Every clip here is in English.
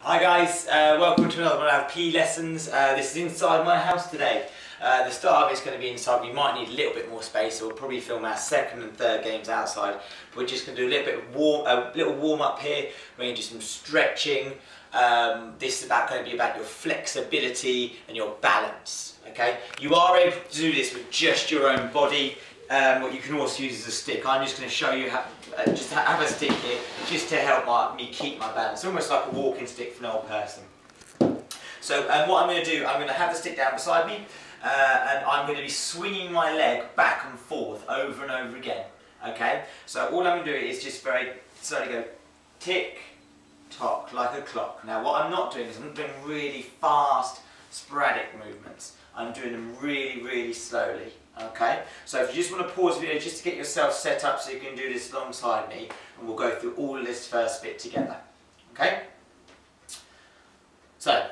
Hi guys, welcome to another one of our PE lessons. This is inside my house today. The start of it's going to be inside. We might need a little bit more space, so we'll probably film our second and third games outside. We're just going to do a little bit of warm up here. We're going to do some stretching. This is going to be about your flexibility and your balance. Okay, you are able to do this with just your own body. What you can also use as a stick. I'm just going to show you how, just have a stick here, just to help me keep my balance. Almost like a walking stick for an old person. So what I'm going to do, I'm going to have the stick down beside me, and I'm going to be swinging my leg back and forth over and over again. Okay, so all I'm going to do is just very slowly go tick tock like a clock. Now what I'm not doing is I'm not doing really fast sporadic movements. I'm doing them really slowly. Okay, so if you just want to pause the video just to get yourself set up so you can do this alongside me, and we'll go through all of this first bit together. Okay, so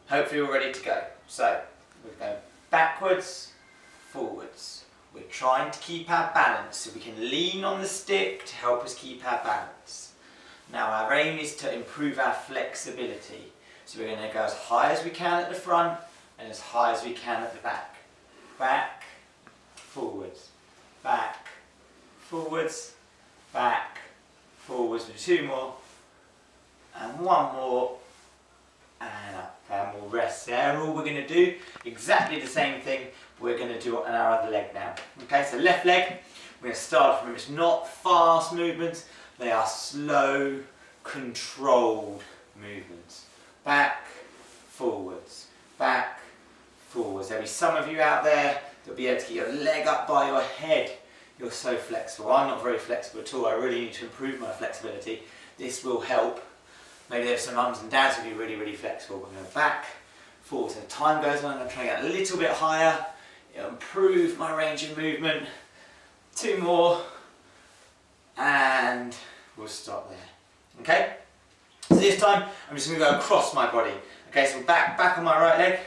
hopefully we're ready to go. So we're going backwards, forwards. We're trying to keep our balance so we can lean on the stick to help us keep our balance. Now our aim is to improve our flexibility. So we're going to go as high as we can at the front and as high as we can at the back. Back, forwards, back, forwards, back, forwards. We'll do two more, and one more, and up, and we'll rest there. All we're going to do, exactly the same thing, we're going to do on our other leg now. Okay, so left leg, we're going to start from, it's not fast movements, they are slow, controlled movements. Back, forwards, back, forwards. There'll be some of you out there that'll be able to get your leg up by your head. You're so flexible. I'm not very flexible at all. I really need to improve my flexibility. This will help. Maybe there's some mums and dads who'll be really flexible. We're going to back, forwards. As time goes on, I'm going to try and get a little bit higher. It'll improve my range of movement. Two more, and we'll stop there. Okay? So this time, I'm just going to go across my body. Okay, so back on my right leg.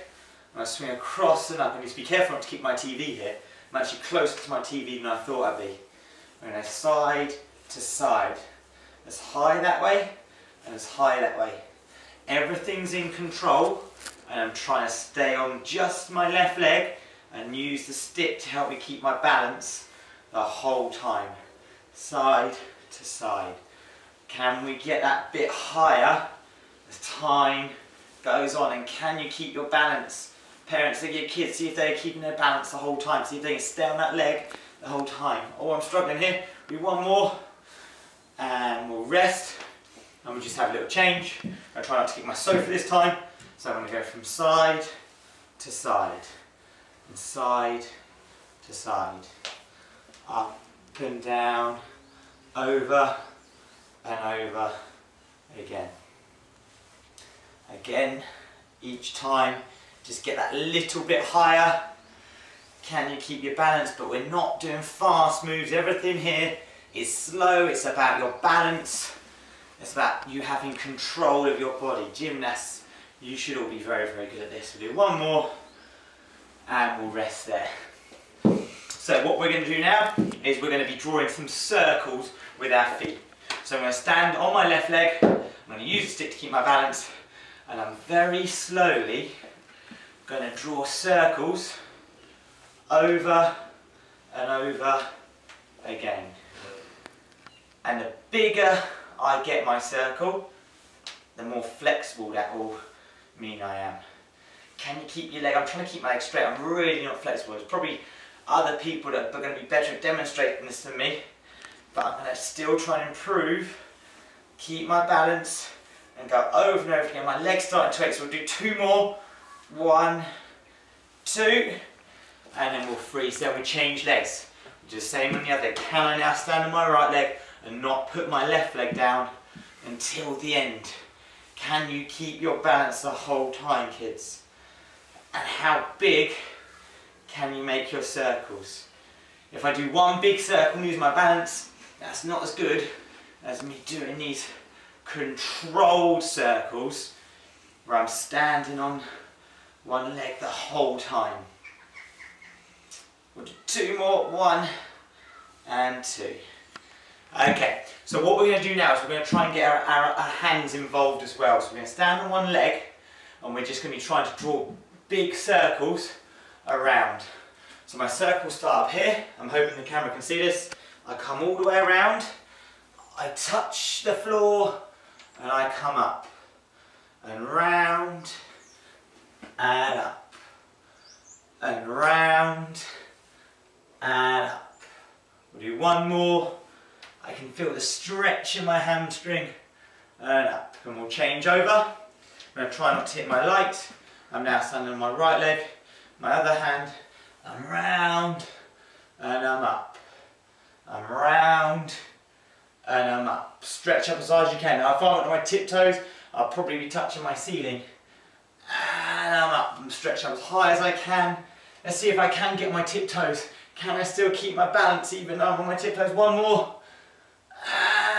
I'm going to swing across and up. I need to be careful not to keep my TV here. I'm actually closer to my TV than I thought I'd be. I'm going to side to side. As high that way and as high that way. Everything's in control, and I'm trying to stay on just my left leg and use the stick to help me keep my balance the whole time. Side to side. Can we get that bit higher as time goes on, and can you keep your balance? Parents, look at your kids, see if they're keeping their balance the whole time, see if they can stay on that leg the whole time. Oh, I'm struggling here. We do one more, and we'll rest, and we'll just have a little change. I try not to kick my sofa this time, so I'm going to go from side to side, and side to side, up and down, over and over again. Again, each time, just get that little bit higher. Can you keep your balance? But we're not doing fast moves. Everything here is slow. It's about your balance. It's about you having control of your body. Gymnasts, you should all be very good at this. We'll do one more, and we'll rest there. So what we're going to do now is we're going to be drawing some circles with our feet. So I'm going to stand on my left leg. I'm going to use the stick to keep my balance. And I'm very slowly going to draw circles over and over again. And the bigger I get my circle, the more flexible that will mean I am. Can you keep your leg? I'm trying to keep my leg straight. I'm really not flexible. There's probably other people that are going to be better at demonstrating this than me, but I'm going to still try and improve, keep my balance, and go over and over again. My leg's starting to ache, so we'll do two more. One, two, and then we'll freeze. Then we change legs. We'll do the same on the other leg. Can I now stand on my right leg and not put my left leg down until the end? Can you keep your balance the whole time, kids? And how big can you make your circles? If I do one big circle and lose my balance, that's not as good as me doing these controlled circles where I'm standing on one leg the whole time. We'll do two more, one and two. Okay, so what we're going to do now is we're going to try and get our hands involved as well. So we're going to stand on one leg and we're just going to be trying to draw big circles around. So my circles start up here. I'm hoping the camera can see this. I come all the way around, I touch the floor and I come up and round and up and round and up. We'll do one more. I can feel the stretch in my hamstring and up, and we'll change over. I'm going to try not to hit my light. I'm now standing on my right leg, my other hand, I'm round and I'm up. I'm round and I'm up. Stretch up as hard as you can. Now if I went to my tiptoes, I'll probably be touching my ceiling. And I'm up. I'm stretching up as high as I can. Let's see if I can get my tiptoes. Can I still keep my balance even though I'm on my tiptoes? One more.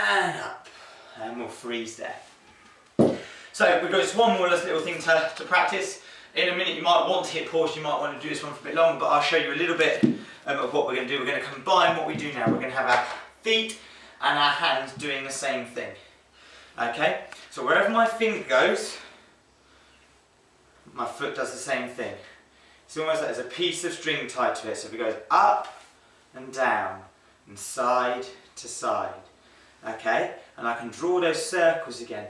And up. And we'll freeze there. So we've got just one more little thing to practice. In a minute you might want to hit pause, you might want to do this one for a bit longer, but I'll show you a little bit of what we're going to do. We're going to combine what we do now. We're going to have our feet and our hands doing the same thing. Okay, so wherever my finger goes, my foot does the same thing. It's almost like there's a piece of string tied to it. So if it goes up and down and side to side, okay, and I can draw those circles again.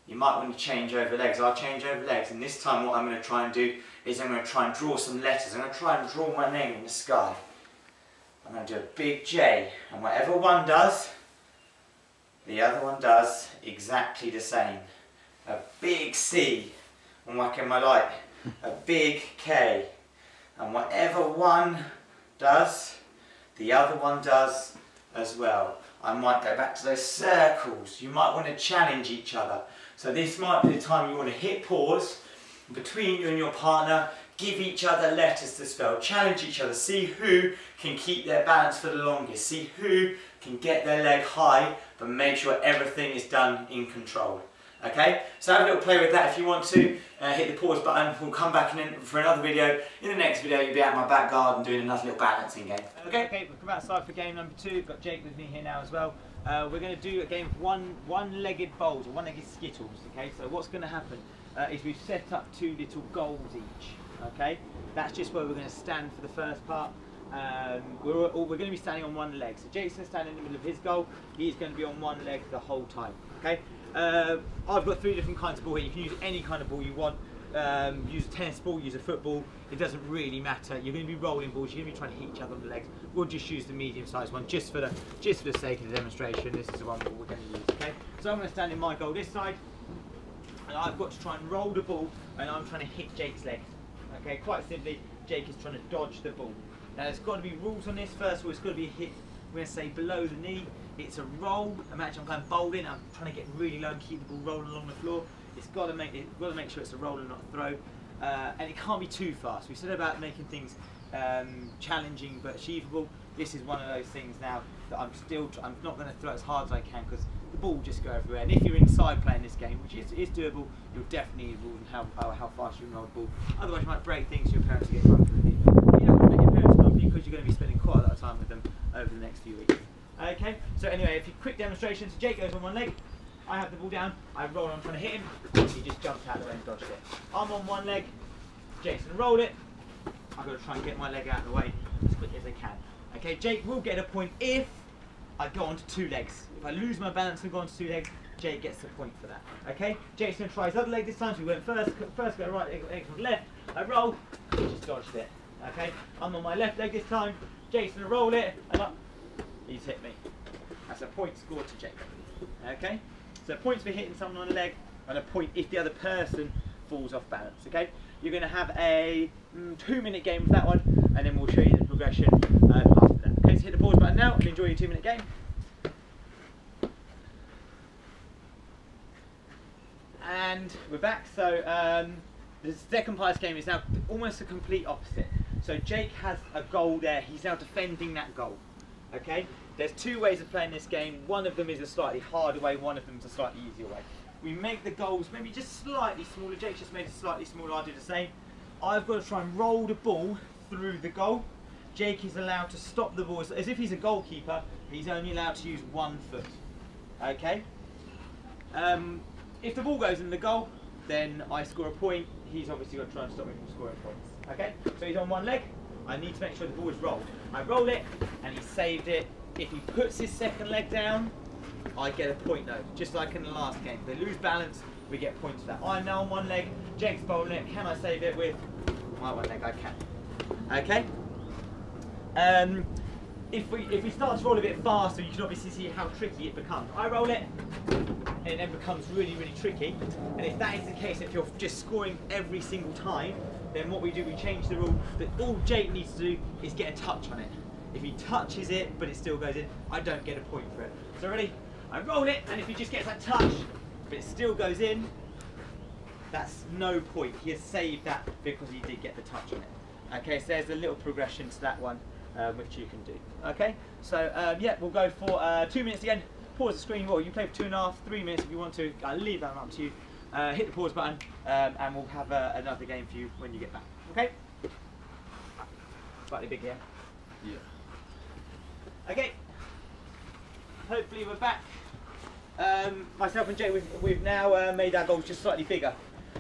You might want to change over legs. I'll change over legs, and this time what I'm going to try and do is I'm going to try and draw some letters. I'm going to try and draw my name in the sky. I'm going to do a big J, and whatever one does, the other one does exactly the same. A big C, I'm whacking my light. A big K, and whatever one does, the other one does as well. I might go back to those circles. You might want to challenge each other. So this might be the time you want to hit pause between you and your partner, give each other letters to spell, challenge each other, see who can keep their balance for the longest, see who can get their leg high, but make sure everything is done in control. Okay, so have a little play with that if you want to. Hit the pause button. We'll come back for another video. In the next video, you'll be out in my back garden doing another little balancing game. Okay, we've come outside for game number 2. We've got Jake with me here now as well. We're going to do a game of one-legged bowls, or one-legged skittles. Okay, so what's going to happen is we've set up 2 little goals each. Okay, that's just where we're going to stand for the first part. We're going to be standing on one leg. So Jake's going to stand in the middle of his goal. He's going to be on one leg the whole time. Okay. I've got 3 different kinds of ball here. You can use any kind of ball you want. Use a tennis ball, use a football. It doesn't really matter. You're going to be rolling balls. You're going to be trying to hit each other on the legs. We'll just use the medium-sized one, just for the sake of the demonstration. This is the one that we're going to use. Okay. So I'm going to stand in my goal this side, and I've got to try and roll the ball, and I'm trying to hit Jake's legs. Okay. Quite simply, Jake is trying to dodge the ball. Now there's got to be rules on this. First of all, it's got to be a hit. We're going to say below the knee. It's a roll. Imagine I'm going bowling. I'm trying to get really low and keep the ball rolling along the floor. It's got to make sure it's a roll and not a throw, and it can't be too fast. We said about making things challenging but achievable. This is one of those things now that I'm not going to throw as hard as I can because the ball will just go everywhere. And if you're inside playing this game, which is doable, you'll definitely need rules on how fast you can roll the ball. Otherwise, you might break things. Your parents will get bumped with it. You don't want to make your parents bumpy because you're going to be spending quite a lot of time with them over the next few weeks. Okay, so anyway, a few quick demonstrations. Jake goes on one leg, I have the ball down, I roll on trying to hit him, he just jumped out of the way and dodged it. I'm on one leg, Jake's going to roll it, I've got to try and get my leg out of the way as quickly as I can. Okay, Jake will get a point if I go onto 2 legs. If I lose my balance and go onto 2 legs, Jake gets the point for that. Okay, Jake's going to try his other leg this time, so we went first go right, leg on left, I roll, he just dodged it. Okay, I'm on my left leg this time, Jake's going to roll it, and up. He's hit me. That's a point scored to Jake. Okay? So points for hitting someone on the leg, and a point if the other person falls off balance. Okay? You're going to have a 2-minute game with that one, and then we'll show you the progression after that. Okay, so hit the pause button now and enjoy your 2-minute game. And we're back. So the second part of this game is now almost a complete opposite. So Jake has a goal there. He's now defending that goal. Okay, there's 2 ways of playing this game. One of them is a slightly harder way, one of them is a slightly easier way. We make the goals maybe just slightly smaller. Jake's just made it slightly smaller, I'll do the same. I've got to try and roll the ball through the goal. Jake is allowed to stop the ball, as if he's a goalkeeper, he's only allowed to use 1 foot. Okay? If the ball goes in the goal, then I score a point. He's obviously got to try and stop me from scoring points. Okay? So he's on one leg. I need to make sure the ball is rolled. I roll it, and he saved it. If he puts his second leg down, I get a point though, just like in the last game. If they lose balance, we get points for that. I'm now on one leg, Jake's bowling it. Can I save it with my one leg? I can. Okay? If we start to roll a bit faster, you can obviously see how tricky it becomes. I roll it, and it then becomes really, really tricky. And if that is the case, if you're just scoring every single time, then what we do, we change the rule that all Jake needs to do is get a touch on it. If he touches it, but it still goes in, I don't get a point for it. So ready? I roll it, and if he just gets that touch, but it still goes in, that's no point. He has saved that because he did get the touch on it. Okay, so there's a little progression to that one, which you can do. Okay, so yeah, we'll go for 2 minutes again. Pause the screen. Well, you play for 2.5, 3 minutes if you want to. I'll leave that up to you. Hit the pause button, and we'll have another game for you when you get back. Okay? Slightly big here. Yeah. Okay. Hopefully we're back. Myself and Jake, we've now made our goals just slightly bigger.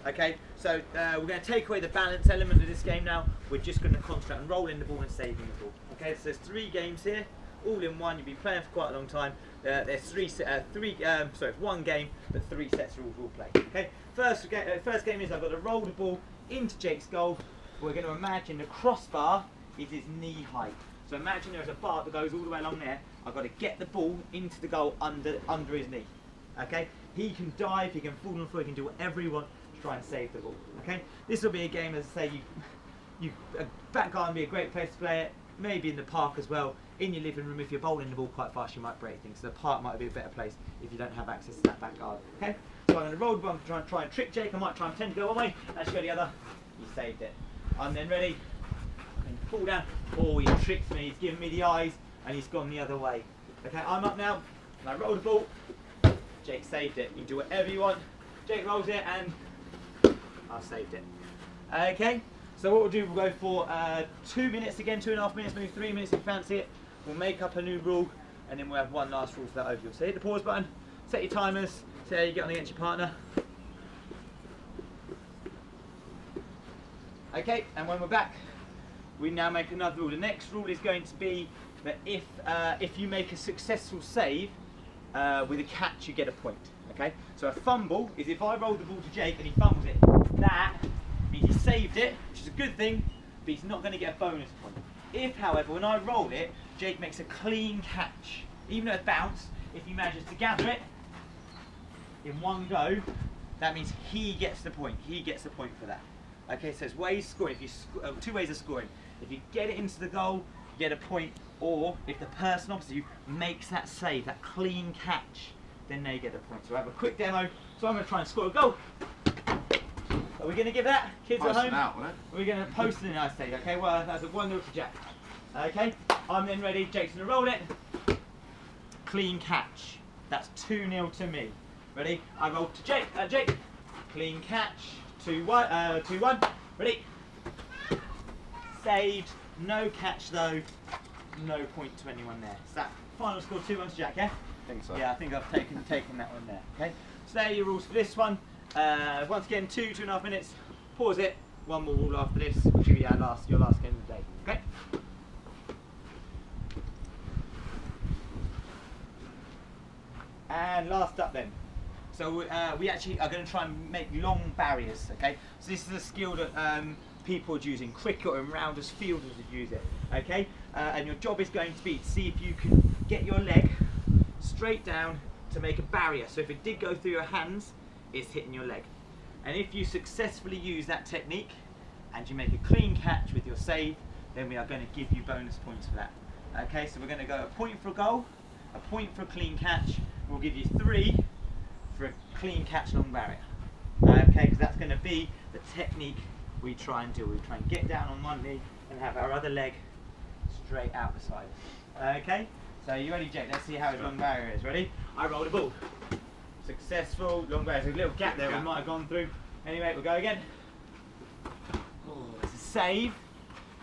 Okay, so we're going to take away the balance element of this game now. We're just going to concentrate on rolling the ball and saving the ball. Okay, so there's 3 games here, all in one. You've been playing for quite a long time. There's one game, but 3 sets of rules we'll play. Okay, first game is I've got to roll the ball into Jake's goal. We're going to imagine the crossbar is his knee height. So imagine there's a bar that goes all the way along there. I've got to get the ball into the goal under his knee. Okay? He can dive, he can fall on the floor, he can do whatever he wants to try and save the ball. Okay? This will be a game, as I say, a back garden would be a great place to play it. Maybe in the park as well. In your living room, if you're bowling the ball quite fast, you might break things. So the park might be a better place if you don't have access to that back garden. Okay? So I'm going to roll the ball to try and trick Jake. I might try and pretend to go one way. Let's go the other. He saved it. I'm then ready. Pull down. Oh, he tricked me. He's given me the eyes, and he's gone the other way. Okay, I'm up now, and I roll the ball. Jake saved it. You can do whatever you want. Jake rolls it, and I've saved it. Okay, so what we'll do, we'll go for 2 minutes again, 2.5 minutes, maybe 3 minutes if you fancy it. We'll make up a new rule, and then we'll have one last rule for that overview. So hit the pause button, set your timers, see how you get on against your partner. Okay, and when we're back, we now make another rule. The next rule is going to be that if you make a successful save with a catch, you get a point. Okay? So a fumble is if I roll the ball to Jake and he fumbles it. That means he saved it, which is a good thing, but he's not going to get a bonus point. If, however, when I roll it, Jake makes a clean catch, even though it's bounced, if he manages to gather it in one go, that means he gets the point. He gets the point for that. Okay, so there's ways of scoring. If you 2 ways of scoring. If you get it into the goal, you get a point, or if the person opposite you makes that save, that clean catch, then they get a point. So I have a quick demo. So I'm going to try and score a goal. Are we going to give that? Kids at home? Out, right? We're going to post it in our stage. Okay, well, that's a 1-0 to Jack. Okay, I'm then ready. Jake's going to roll it. Clean catch. That's 2-0 to me. Ready? I roll to Jake. Jake. Clean catch. 2-1. 2-1. Ready? Saved. No catch though. No point to anyone there. So that final score 2-1 to Jack, yeah? I think so. Yeah, I think I've taken that one there. Okay. So there are your rules for this one. Once again, 2.5 minutes. Pause it. One more rule after this, which will be your last game of the day. Okay. And last up then. So we actually are going to try and make long barriers. Okay. So this is a skill that people would use in cricket or in rounders, fielders would use it. Okay. And your job is going to be to see if you can get your leg straight down to make a barrier. So if it did go through your hands, it's hitting your leg. And if you successfully use that technique and you make a clean catch with your save, then we are going to give you bonus points for that. Okay, so we're going to go a point for a goal, a point for a clean catch. We'll give you 3 for a clean catch long barrier. Okay, because that's going to be the technique we try and do. We try and get down on one knee and have our other leg straight out the side. Okay, so you ready, Jake? Let's see how his long barrier is. Ready? I roll the ball. Successful long barrier. There's a little gap there we might have gone through. Anyway, we'll go again. Oh, it's a save.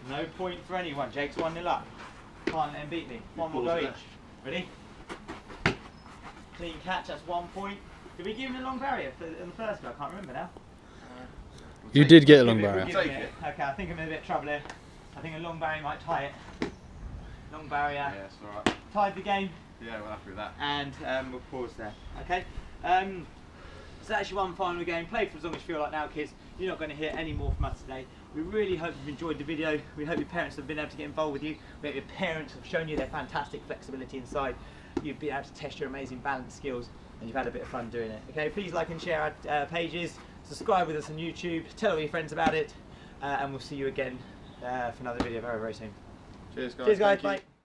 No point for anyone. Jake's 1-0 up. Can't let him beat me. One more go each. Ready? Clean catch, that's 1 point. Did we give him a long barrier in the first go? I can't remember now. You did get a long barrier. Okay, I think I'm in a bit of trouble here. I think a long barrier might tie it. Long barrier. Yeah, it's alright. Tied the game. Yeah, we're happy with that. And we'll pause there. Okay? So that's your one final game. Play for as long as you feel like now, kids. You're not going to hear any more from us today. We really hope you've enjoyed the video. We hope your parents have been able to get involved with you. We hope your parents have shown you their fantastic flexibility inside. You've been able to test your amazing balance skills, and you've had a bit of fun doing it. Okay, please like and share our pages. Subscribe with us on YouTube. Tell all your friends about it, and we'll see you again for another video very, very soon. Cheers, guys. Cheers, guys. Thank you. Bye.